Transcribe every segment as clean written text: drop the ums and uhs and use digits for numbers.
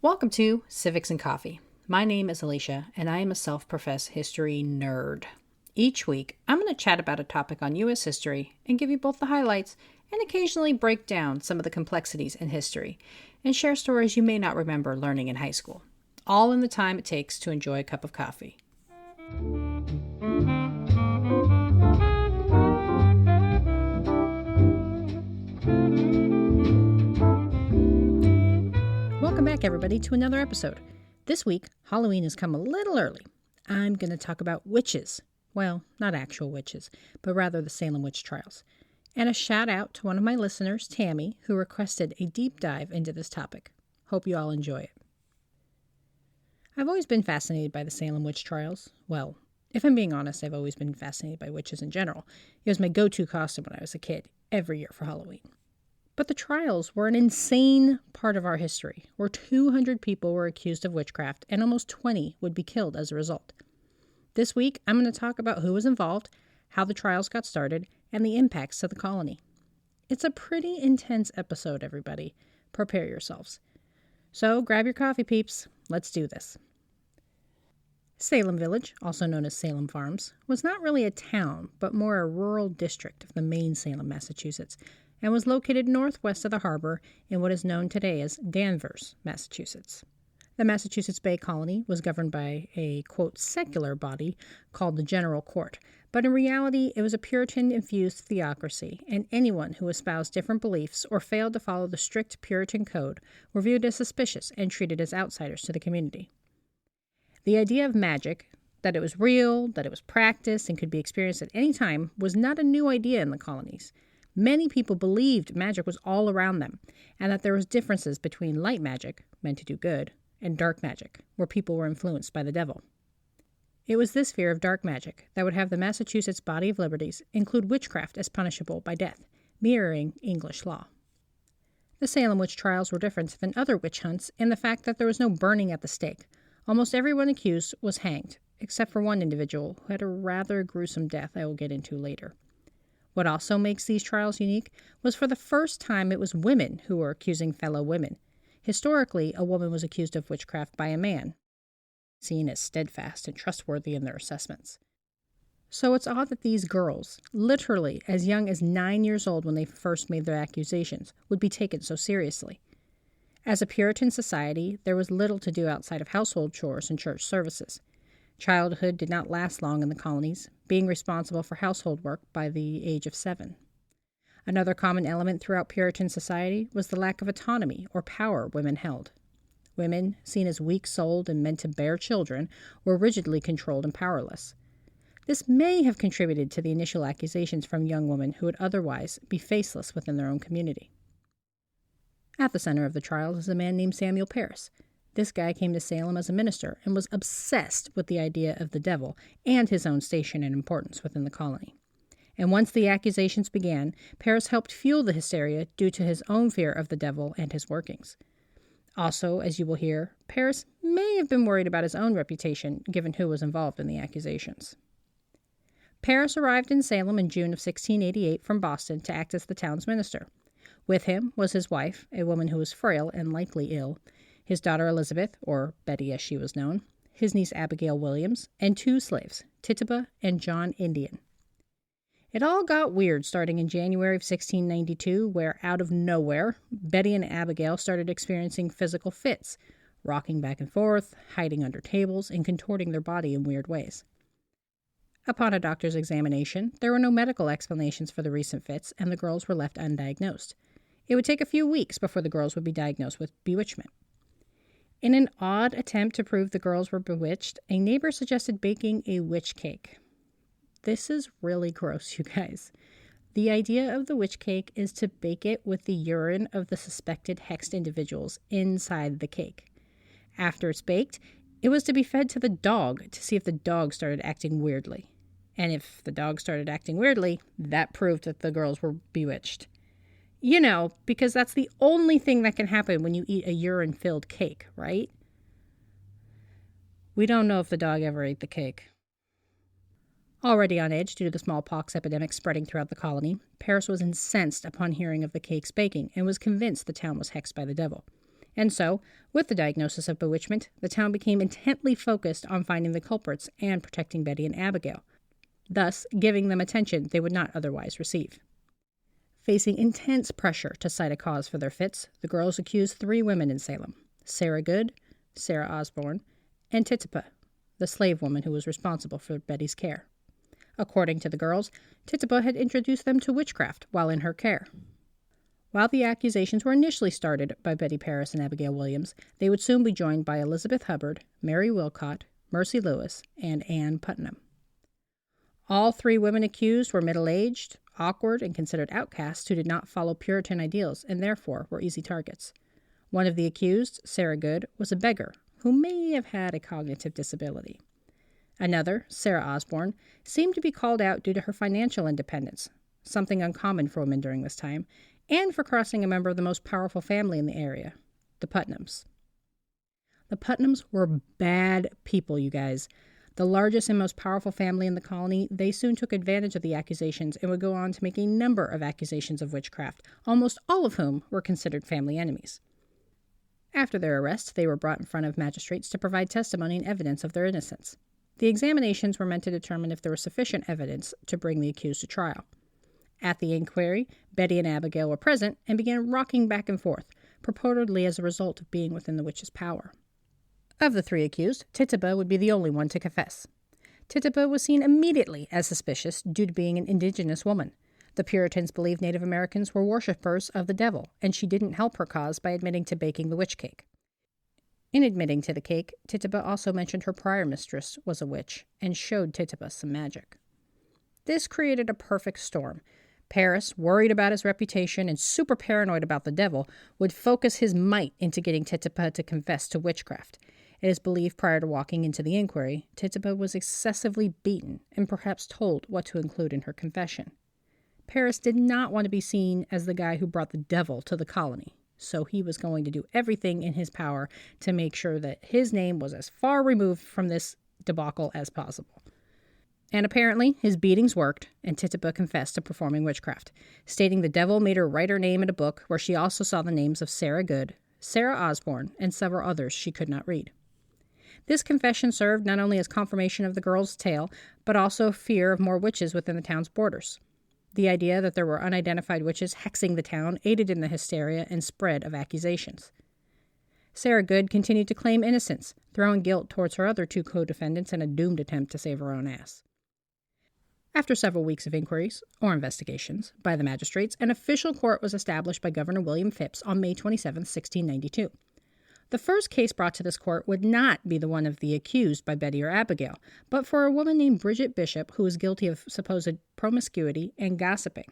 Welcome to Civics and Coffee. My name is Alicia, and I am a self-professed history nerd. Each week, I'm going to chat about a topic on U.S. history and give you both the highlights and occasionally break down some of the complexities in history and share stories you may not remember learning in high school, all in the time it takes to enjoy a cup of coffee. Welcome back, everybody, to another episode. This week, Halloween has come a little early. I'm going to talk about witches. Well, not actual witches, but rather the Salem Witch Trials. And a shout out to one of my listeners, Tammy, who requested a deep dive into this topic. Hope you all enjoy it. I've always been fascinated by the Salem Witch Trials. Well, if I'm being honest, I've always been fascinated by witches in general. It was my go-to costume when I was a kid, every year for Halloween. But the trials were an insane part of our history, where 200 people were accused of witchcraft and almost 20 would be killed as a result. This week, I'm going to talk about who was involved, how the trials got started, and the impacts to the colony. It's a pretty intense episode, everybody. Prepare yourselves. So grab your coffee, peeps. Let's do this. Salem Village, also known as Salem Farms, was not really a town, but more a rural district of the main Salem, Massachusetts, and was located northwest of the harbor in what is known today as Danvers, Massachusetts. The Massachusetts Bay Colony was governed by a, quote, secular body called the General Court, but in reality it was a Puritan-infused theocracy, and anyone who espoused different beliefs or failed to follow the strict Puritan code were viewed as suspicious and treated as outsiders to the community. The idea of magic, that it was real, that it was practiced, and could be experienced at any time, was not a new idea in the colonies. Many people believed magic was all around them, and that there was differences between light magic, meant to do good, and dark magic, where people were influenced by the devil. It was this fear of dark magic that would have the Massachusetts Body of Liberties include witchcraft as punishable by death, mirroring English law. The Salem Witch Trials were different than other witch hunts in the fact that there was no burning at the stake. Almost everyone accused was hanged, except for one individual who had a rather gruesome death I will get into later. What also makes these trials unique was for the first time it was women who were accusing fellow women. Historically, a woman was accused of witchcraft by a man, seen as steadfast and trustworthy in their assessments. So it's odd that these girls, literally as young as 9 years old when they first made their accusations, would be taken so seriously. As a Puritan society, there was little to do outside of household chores and church services. Childhood did not last long in the colonies, being responsible for household work by the age of 7. Another common element throughout Puritan society was the lack of autonomy or power women held. Women, seen as weak-souled and meant to bear children, were rigidly controlled and powerless. This may have contributed to the initial accusations from young women who would otherwise be faceless within their own community. At the center of the trials is a man named Samuel Parris. This guy came to Salem as a minister and was obsessed with the idea of the devil and his own station and importance within the colony. And once the accusations began, Parris helped fuel the hysteria due to his own fear of the devil and his workings. Also, as you will hear, Parris may have been worried about his own reputation given who was involved in the accusations. Parris arrived in Salem in June of 1688 from Boston to act as the town's minister. With him was his wife, a woman who was frail and likely ill, his daughter Elizabeth, or Betty as she was known, his niece Abigail Williams, and 2 slaves, Tituba and John Indian. It all got weird starting in January of 1692, where out of nowhere, Betty and Abigail started experiencing physical fits, rocking back and forth, hiding under tables, and contorting their body in weird ways. Upon a doctor's examination, there were no medical explanations for the recent fits, and the girls were left undiagnosed. It would take a few weeks before the girls would be diagnosed with bewitchment. In an odd attempt to prove the girls were bewitched, a neighbor suggested baking a witch cake. This is really gross, you guys. The idea of the witch cake is to bake it with the urine of the suspected hexed individuals inside the cake. After it's baked, it was to be fed to the dog to see if the dog started acting weirdly. And if the dog started acting weirdly, that proved that the girls were bewitched. You know, because that's the only thing that can happen when you eat a urine-filled cake, right? We don't know if the dog ever ate the cake. Already on edge due to the smallpox epidemic spreading throughout the colony, Parris was incensed upon hearing of the cake's baking and was convinced the town was hexed by the devil. And so, with the diagnosis of bewitchment, the town became intently focused on finding the culprits and protecting Betty and Abigail, thus giving them attention they would not otherwise receive. Facing intense pressure to cite a cause for their fits, the girls accused 3 women in Salem: Sarah Good, Sarah Osborne, and Tituba, the slave woman who was responsible for Betty's care. According to the girls, Tituba had introduced them to witchcraft while in her care. While the accusations were initially started by Betty Parris and Abigail Williams, they would soon be joined by Elizabeth Hubbard, Mary Wilcott, Mercy Lewis, and Ann Putnam. All 3 women accused were middle-aged, awkward, and considered outcasts who did not follow Puritan ideals and therefore were easy targets. One of the accused, Sarah Good, was a beggar who may have had a cognitive disability. Another, Sarah Osborne, seemed to be called out due to her financial independence, something uncommon for women during this time, and for crossing a member of the most powerful family in the area, the Putnams. The Putnams were bad people, you guys. The largest and most powerful family in the colony, they soon took advantage of the accusations and would go on to make a number of accusations of witchcraft, almost all of whom were considered family enemies. After their arrest, they were brought in front of magistrates to provide testimony and evidence of their innocence. The examinations were meant to determine if there was sufficient evidence to bring the accused to trial. At the inquiry, Betty and Abigail were present and began rocking back and forth, purportedly as a result of being within the witch's power. Of the 3 accused, Tituba would be the only one to confess. Tituba was seen immediately as suspicious due to being an indigenous woman. The Puritans believed Native Americans were worshippers of the devil, and she didn't help her cause by admitting to baking the witch cake. In admitting to the cake, Tituba also mentioned her prior mistress was a witch and showed Tituba some magic. This created a perfect storm. Parris, worried about his reputation and super paranoid about the devil, would focus his might into getting Tituba to confess to witchcraft. It is believed prior to walking into the inquiry, Tituba was excessively beaten and perhaps told what to include in her confession. Parris did not want to be seen as the guy who brought the devil to the colony, so he was going to do everything in his power to make sure that his name was as far removed from this debacle as possible. And apparently, his beatings worked, and Tituba confessed to performing witchcraft, stating the devil made her write her name in a book where she also saw the names of Sarah Good, Sarah Osborne, and several others she could not read. This confession served not only as confirmation of the girl's tale, but also fear of more witches within the town's borders. The idea that there were unidentified witches hexing the town aided in the hysteria and spread of accusations. Sarah Good continued to claim innocence, throwing guilt towards her other 2 co-defendants in a doomed attempt to save her own ass. After several weeks of inquiries, or investigations, by the magistrates, an official court was established by Governor William Phips on May 27, 1692. The first case brought to this court would not be the one of the accused by Betty or Abigail, but for a woman named Bridget Bishop who was guilty of supposed promiscuity and gossiping.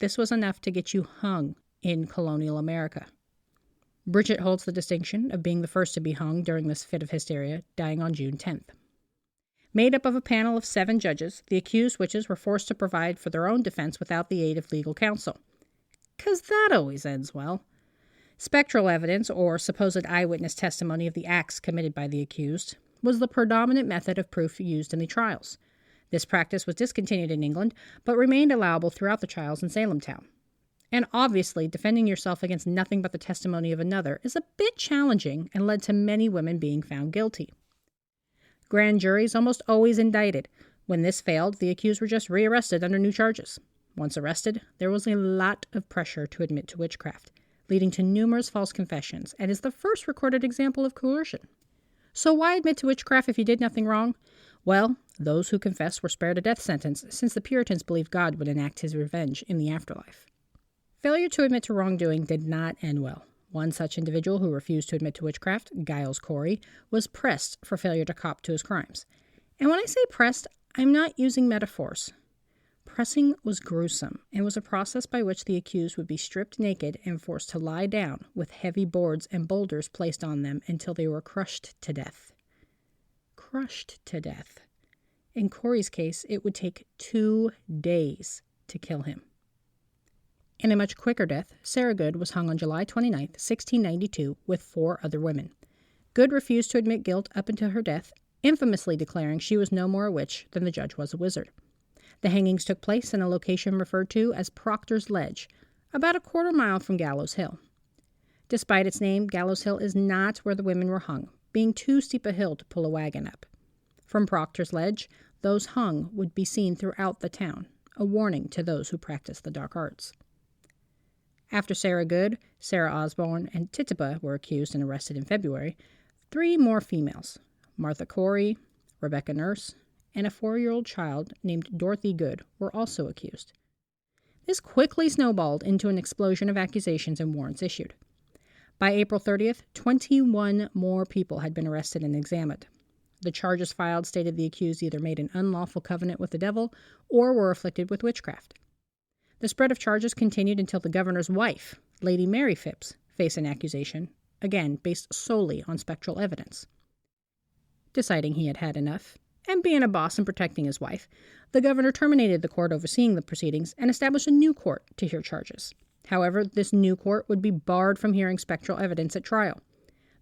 This was enough to get you hung in colonial America. Bridget holds the distinction of being the first to be hung during this fit of hysteria, dying on June 10th. Made up of a panel of 7 judges, the accused witches were forced to provide for their own defense without the aid of legal counsel. 'Cause that always ends well. Spectral evidence, or supposed eyewitness testimony of the acts committed by the accused, was the predominant method of proof used in the trials. This practice was discontinued in England, but remained allowable throughout the trials in Salem town. And obviously, defending yourself against nothing but the testimony of another is a bit challenging and led to many women being found guilty. Grand juries almost always indicted. When this failed, the accused were just rearrested under new charges. Once arrested, there was a lot of pressure to admit to witchcraft, leading to numerous false confessions, and is the first recorded example of coercion. So why admit to witchcraft if you did nothing wrong? Well, those who confessed were spared a death sentence, since the Puritans believed God would enact his revenge in the afterlife. Failure to admit to wrongdoing did not end well. One such individual who refused to admit to witchcraft, Giles Corey, was pressed for failure to cop to his crimes. And when I say pressed, I'm not using metaphors. Pressing was gruesome and was a process by which the accused would be stripped naked and forced to lie down with heavy boards and boulders placed on them until they were crushed to death. Crushed to death. In Corey's case, it would take 2 days to kill him. In a much quicker death, Sarah Good was hung on July 29, 1692, with 4 other women. Good refused to admit guilt up until her death, infamously declaring she was no more a witch than the judge was a wizard. The hangings took place in a location referred to as Proctor's Ledge, about a quarter mile from Gallows Hill. Despite its name, Gallows Hill is not where the women were hung, being too steep a hill to pull a wagon up. From Proctor's Ledge, those hung would be seen throughout the town, a warning to those who practice the dark arts. After Sarah Good, Sarah Osborne, and Tituba were accused and arrested in February, 3 more females, Martha Corey, Rebecca Nurse, and a 4-year-old child named Dorothy Good, were also accused. This quickly snowballed into an explosion of accusations and warrants issued. By April 30th, 21 more people had been arrested and examined. The charges filed stated the accused either made an unlawful covenant with the devil or were afflicted with witchcraft. The spread of charges continued until the governor's wife, Lady Mary Phipps, faced an accusation, again based solely on spectral evidence. Deciding he had had enough, and being a boss and protecting his wife, the governor terminated the court overseeing the proceedings and established a new court to hear charges. However, this new court would be barred from hearing spectral evidence at trial.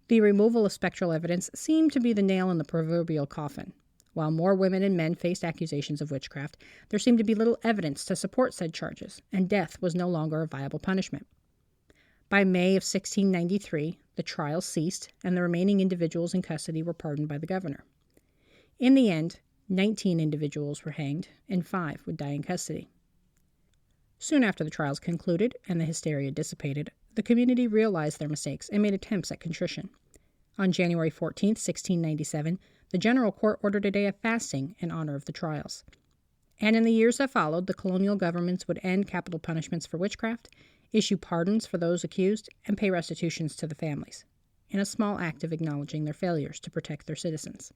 The removal of spectral evidence seemed to be the nail in the proverbial coffin. While more women and men faced accusations of witchcraft, there seemed to be little evidence to support said charges, and death was no longer a viable punishment. By May of 1693, the trial ceased, and the remaining individuals in custody were pardoned by the governor. In the end, 19 individuals were hanged, and 5 would die in custody. Soon after the trials concluded and the hysteria dissipated, the community realized their mistakes and made attempts at contrition. On January 14, 1697, the General Court ordered a day of fasting in honor of the trials. And in the years that followed, the colonial governments would end capital punishments for witchcraft, issue pardons for those accused, and pay restitutions to the families, in a small act of acknowledging their failures to protect their citizens.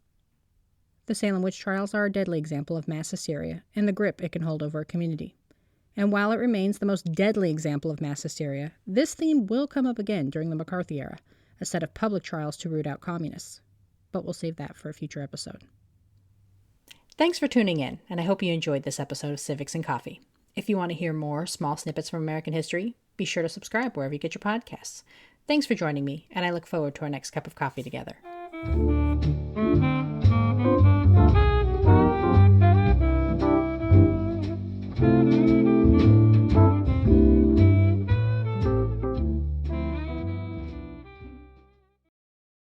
The Salem Witch Trials are a deadly example of mass hysteria and the grip it can hold over a community. And while it remains the most deadly example of mass hysteria, this theme will come up again during the McCarthy era, a set of public trials to root out communists. But we'll save that for a future episode. Thanks for tuning in, and I hope you enjoyed this episode of Civics and Coffee. If you want to hear more small snippets from American history, be sure to subscribe wherever you get your podcasts. Thanks for joining me, and I look forward to our next cup of coffee together.